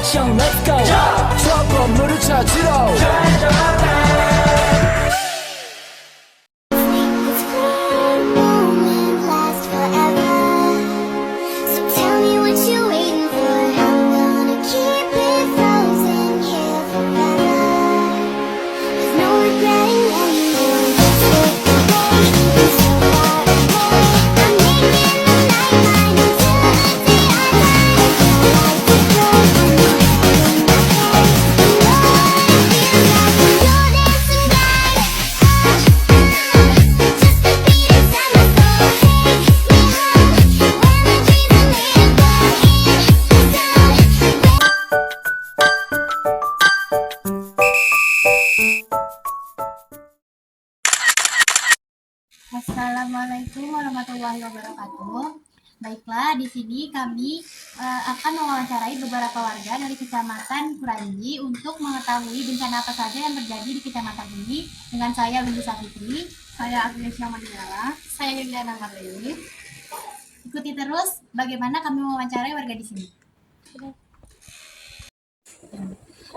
액션 let's go 저 건물을 찾으러 Assalamualaikum warahmatullahi wabarakatuh. Baiklah, di sini kami akan mewawancarai beberapa warga dari Kecamatan Kuranji untuk mengetahui bencana apa saja yang terjadi di kecamatan ini. Dengan saya Windy Safitri, saya Agnesia Mandiala, saya Yuliana Marleni. Ikuti terus bagaimana kami mewawancarai warga di sini.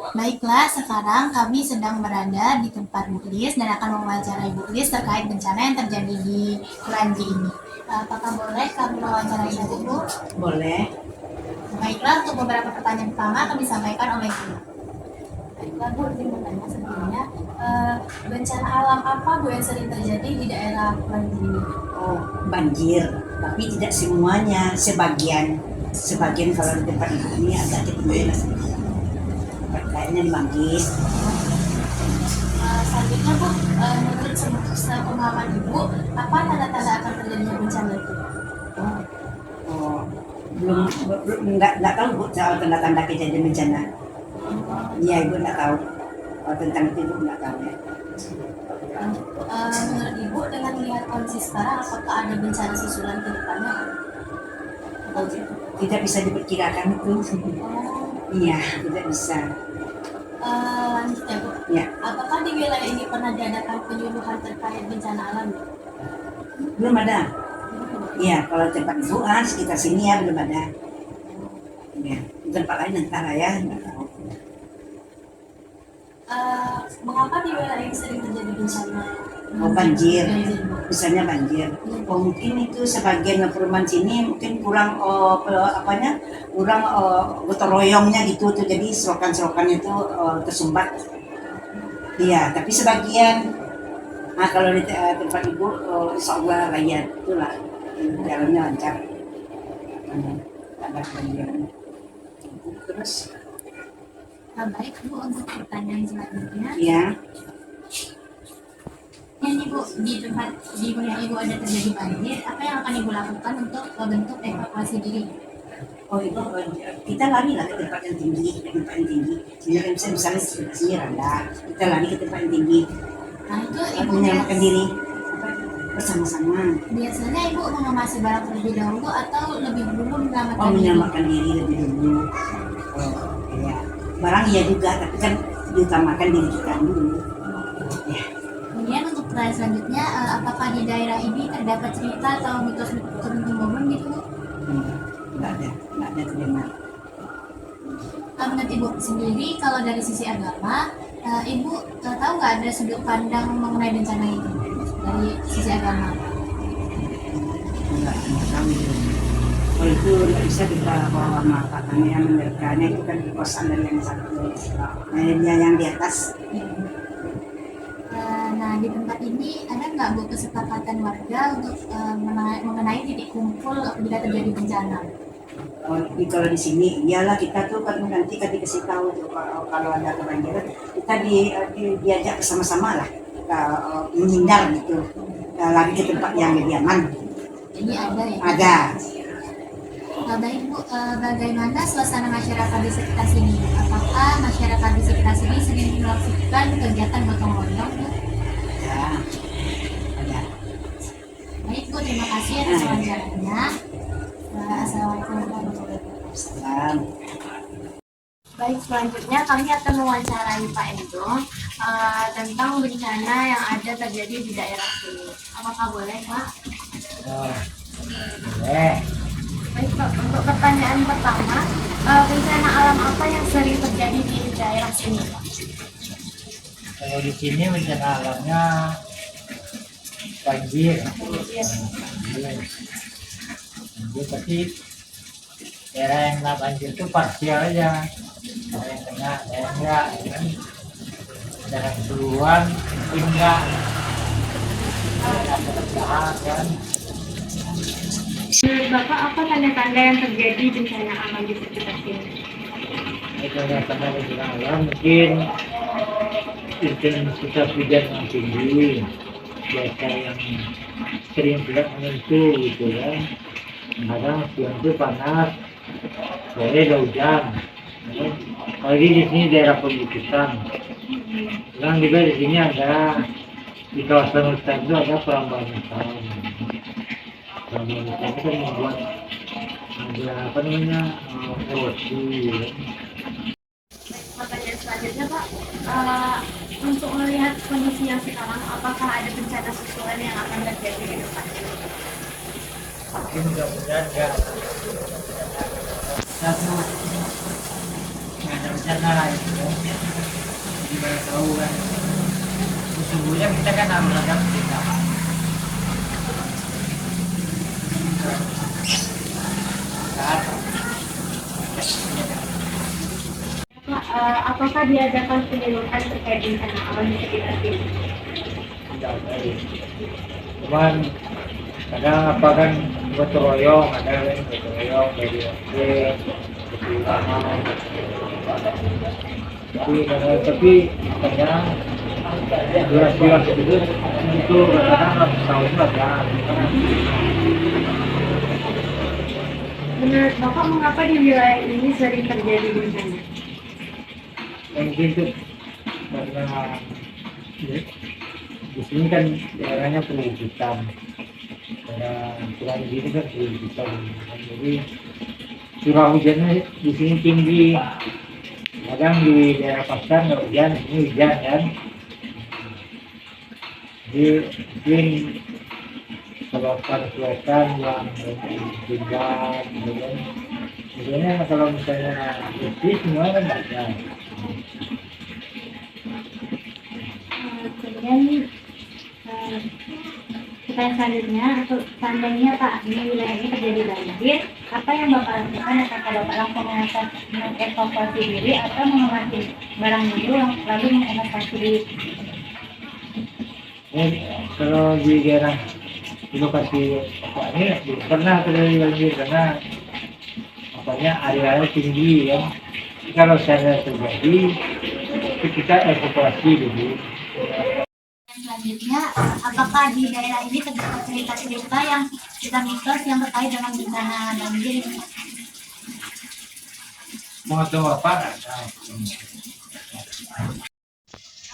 Baiklah, sekarang kami sedang berada di tempat Bu Klis dan akan mewawancarai Bu Klis terkait bencana yang terjadi di Kuranji ini. Apakah boleh kami mewawancarai Ibu, Bu? Boleh. Baiklah, untuk beberapa pertanyaan pertama kami sampaikan oleh Bu. Baiklah, Bu, izin bertanya sebelumnya, bencana alam apa Bu yang sering terjadi di daerah Kuranji ini? Oh, banjir, tapi tidak semuanya, sebagian kalau di tempat ini agak ketinggian kayaknya di Manggis. Selanjutnya Bu, menurut sepemahaman Ibu, apa tanda-tanda akan terjadinya bencana itu? Belum nggak tahu Bu soal tanda-tanda kejadian bencana. Iya, Ibu nggak tahu. Tentang itu Ibu nggak tahu ya. Menurut Ibu, dengan melihat kondisi sekarang, apakah ada bencana susulan ke depannya? Tidak bisa diperkirakan itu. Iya, tidak bisa. Lanjut ya Bu. Ya. Apakah di wilayah ini pernah diadakan penyuluhan terkait bencana alam? Belum ada. Iya, kalau tempat Ibu sekitar sini ya belum ada. Ya, di tempat lain antara ya nggak tahu. Mengapa di wilayah ini sering terjadi bencana? Banjir. Misalnya banjir. Mungkin itu sebagian perumahan sini mungkin kurang kurang gotong royongnya gitu tuh, jadi selokan-selokannya itu tersumbat. Iya, tapi sebagian. Nah, kalau di tempat Ibu insya Allah layak itulah jalannya lancar. Ada banjirnya. Terus Baik Bu, untuk pertanyaan selanjutnya. ya. Ini Bu, di tempat di wilayah Ibu ada terjadi banjir, apa yang akan Ibu lakukan untuk bentuk evakuasi diri? Oh itu kita lari lah ke tempat yang tinggi, sehingga misalnya sebelah sini rendah, kita lari ke tempat yang tinggi. Nah itu Ibu Menyelamatkan diri bersama-sama. Biasanya Ibu mengemasi barang terlebih dahulu atau lebih dulu menyelamatkan diri? Menyelamatkan diri lebih dulu. Ya. Barang iya juga, tapi kan diutamakan diri kita dulu. Ya. Kemudian untuk pertanyaan selanjutnya, apakah di daerah ini terdapat cerita atau mitos turun temurun gitu? Nggak ada terima. Menurut Ibu sendiri, kalau dari sisi agama, Ibu tahu nggak ada sudut pandang mengenai bencana itu dari sisi agama? Nggak tahu. Kalau itu nggak bisa kita bawa makanan yang menerkanya itu kan kekuasaan dari yang satu. Nah, dia yang di atas. Nah, di tempat ini ada nggak Bu kesepakatan warga untuk mengenai titik kumpul apabila terjadi bencana? Kalau di sini, iyalah kita tuh kan nanti kan dikasih tahu tuh kalau ada kebanjiran, kita diajak bersama-sama lah, kita menghindar gitu, lari ke tempat yang lebih aman. Jadi ada ya? Ada. Baik Bu, bagaimana suasana masyarakat di sekitar sini? Apakah masyarakat di sekitar sini sering melakukan kegiatan gotong royong? Ya, ada. Baik Bu, terima kasih atas wawancaranya. Assalamualaikum warahmatullahi Salam. Baik, selanjutnya kami akan mewawancarai Pak Endo tentang bencana yang ada terjadi di daerah sini. Apakah boleh Pak? Boleh. Baik Pak, untuk pertanyaan pertama, bencana alam apa yang sering terjadi di daerah sini, Pak? Kalau di sini bencana alamnya banjir. Banjir. Banjir, tapi daerah yang kena banjir itu parsial aja. Ada yang kena, ada yang enggak. Ya kan? Daerah keseluruhan mungkin enggak. Ada perubahan kan. Menurut Bapak, apa tanda-tanda yang terjadi bencana alam di sekitar sini? Tanda-tanda bencana alam mungkin intensitas hujan yang tinggi, cuaca yang sering tidak menentu gitu kan. Kadang siang itu panas, sore ada hujan. Apalagi di sini daerah perbukitan. Kadang juga di sini ada di kawasan hutan itu ada perambahan hutan. Perambahan hutan itu kan membuat ada apa namanya erosi. Pertanyaan selanjutnya, Pak, untuk melihat kondisi yang sekarang, apakah ada bencana susulan yang akan terjadi di depan? Mungkin mudah-mudahan enggak satu nggak ada bencana gitu kan. Gimana tahu kan sesungguhnya kita kan harus ada tindakan. Pak, apakah diadakan penyuluhan terkait bencana alam di sekitar sini? Tidak baik. Cuman kadang apa kan gotong royong, ada kan gotong royong dari SD, dari lama. Tapi kadang durasi itu kadang tahun ada. Menurut Bapak, mengapa di wilayah ini sering terjadi bencana? Mungkin itu karena di sini kan daerahnya perbukitan. Kurang gini kan perbukitan. Jadi curah hujannya di sini tinggi. Kadang di daerah pasar nggak hujan, ini hujan kan. Jadi mungkin selokan yang tinggal, kemudian sebenarnya kalau misalnya bersih semua kan ada. Kemudian pertanyaan selanjutnya, seandainya Pak di wilayah ini terjadi banjir, apa yang Bapak lakukan? Apakah Bapak langsung mengevakuasi diri atau mengamati barang dulu lalu mengevakuasi diri? Kalau di daerah di lokasi apa ini belum pernah terjadi banjir karena apanya areanya tinggi ya. Kalau saya terjadi itu kita evakuasi dulu. Selanjutnya, apakah di daerah ini terdapat cerita-cerita yang mitos yang terkait dengan bencana banjir? Mau tahu apa?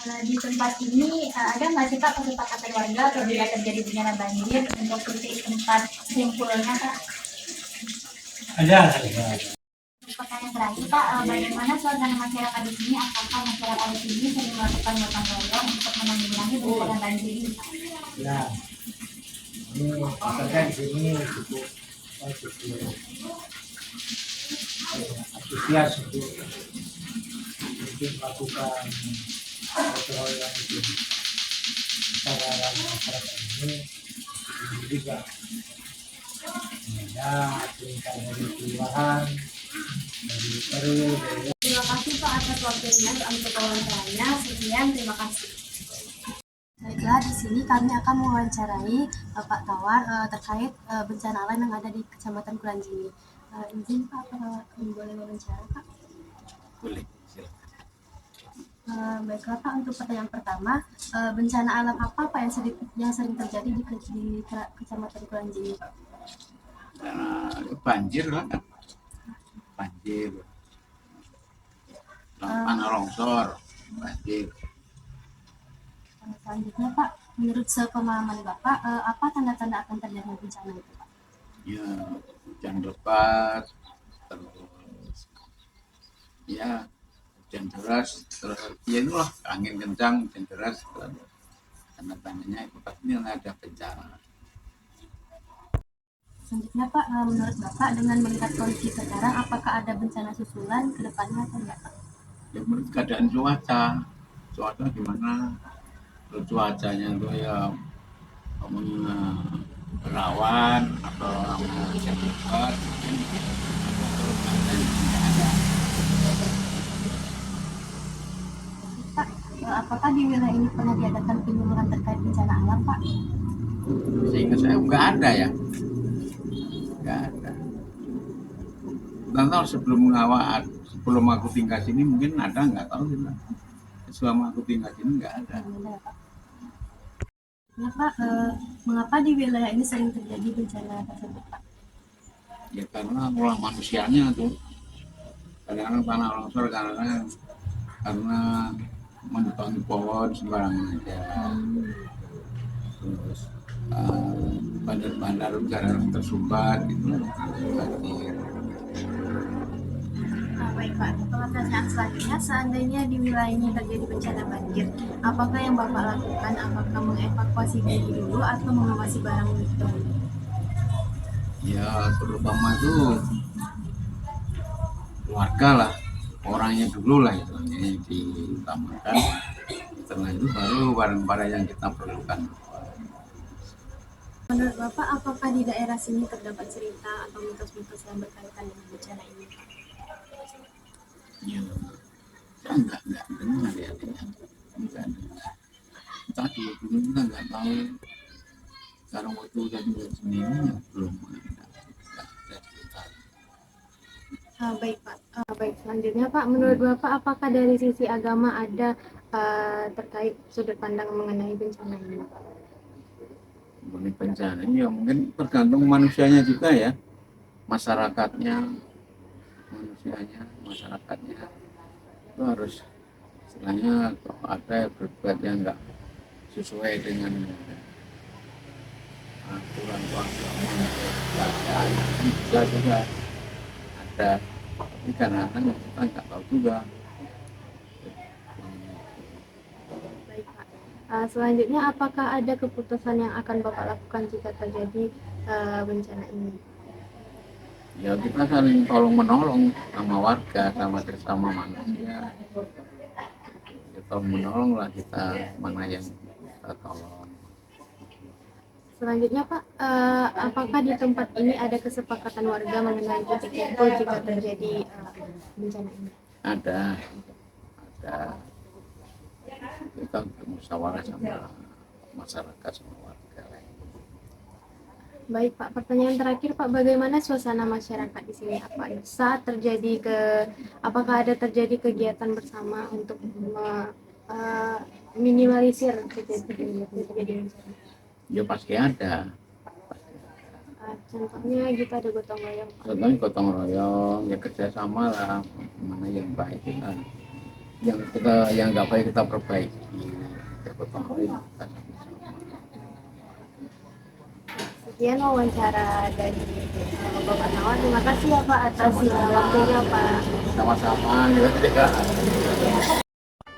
Di tempat ini ada nggak sih Pak kesepakatan warga apabila terjadi bencana banjir untuk titik tempat kumpulnya Pak? Ada. Pertanyaan terakhir Pak, bagaimana suasana masyarakat di sini? Apakah masyarakat di sini sering melakukan gotong royong untuk menanggulangi bencana banjir ini Pak? Ya, ini masyarakat di sini cukup antusias untuk melakukan gotong royong itu. Para masyarakat ini juga ada perintah dari kelurahan, dari RW, dari Terima kasih Pak atas waktunya untuk wawancaranya. Sekian, terima kasih. Baiklah, di sini kami akan mewawancarai Pak Tawar terkait bencana alam yang ada di Kecamatan Kulanjini. Izin Pak, apakah kami boleh wawancara Pak? Boleh, silakan. Baiklah Pak, untuk pertanyaan pertama, bencana alam apa Pak yang sering terjadi di Kecamatan Kulanjini Pak? Banjir lah, banjir, tanah longsor, banjir. Selanjutnya Pak, menurut sepemahaman Bapak, apa tanda-tanda akan terjadi bencana itu Pak? Ya, hujan lebat, terus ya hujan deras, terus ya itulah angin kencang, hujan deras, tanda-tandanya itu pasti ada bencana. Selanjutnya Pak, menurut Bapak dengan melihat kondisi sekarang, apakah ada bencana susulan ke depannya atau enggak Pak? Ya menurut keadaan cuaca gimana? Kalau cuacanya itu ya namanya rawan atau namanya hujan lebat, mungkin Pak, apakah di wilayah ini pernah diadakan penyuluhan terkait bencana alam Pak? sehingga saya nggak ada ya, nggak ada. Nggak tahu sebelum aku tinggal sini mungkin ada, nggak tahu juga. Selama aku tinggal sini nggak ada. Ada ya Pak? Ya Pak, mengapa di wilayah ini sering terjadi bencana tersebut Pak? Ya karena ulah manusianya tuh. Kadang-kadang tanah longsor karena mendutangi pohon sembarangan aja. Terus bandar-bandar jarang tersumbat gitu, banjir. Baik Pak, pertanyaan selanjutnya, seandainya di wilayah ini terjadi bencana banjir, apakah yang Bapak lakukan? Apakah mengevakuasi diri dulu atau mengawasi barang itu? Ya terutama itu keluarga lah, orangnya dulu lah itu yang diutamakan. Setelah itu baru barang-barang yang kita perlukan. Menurut Bapak, apakah di daerah sini terdapat cerita atau mitos-mitos yang berkaitan dengan bencana ini? Ya, saya enggak dengar ya, enggak dengar. Entah dulu kita nggak tahu. Sekarang waktu udah tinggal sendiri ya belum ada cerita. Baik Pak, baik selanjutnya Pak, menurut Bapak apakah dari sisi agama ada terkait sudut pandang mengenai bencana ini? Mengenai bencana ini ya mungkin tergantung manusianya juga ya, masyarakatnya itu harus istilahnya kalau ada berbuat yang nggak sesuai dengan aturan keagamaan bisa juga ada, tapi kadang-kadang kita nggak tahu juga. Baik Pak, selanjutnya apakah ada keputusan yang akan Bapak lakukan jika terjadi bencana ini? Ya kita saling tolong menolong sama warga, sama manusia. Ya, tolong menolong lah kita, mana yang kita tolong. Selanjutnya Pak, apakah di tempat ini ada kesepakatan warga mengenai titik kumpul jika terjadi bencana ini? Ada. Kita musyawarah sama masyarakat, sama warga. Baik Pak, pertanyaan terakhir Pak, bagaimana suasana masyarakat di sini? Apakah ada terjadi kegiatan bersama untuk minimalisir kejadian bencana? Ya pasti ada. Contohnya gitu ada gotong royong. Contohnya gotong royong, ya kerjasama lah, mana yang baik yang nggak baik kita perbaiki. Ya, gotong royong kita sama-sama. Sekian wawancara dari Bapak Nawar. Terima kasih ya Pak atas waktunya Pak. Sama-sama.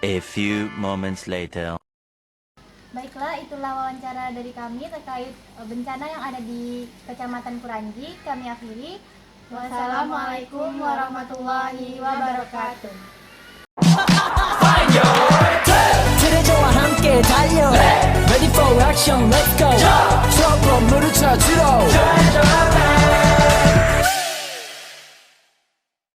A few moments later. Baiklah, itulah wawancara dari kami terkait bencana yang ada di Kecamatan Kuranji. Kami akhiri. Wassalamualaikum warahmatullahi wabarakatuh. 트레저와 함께 달려 Ready for action, let's go 트럭으로 물을 찾으러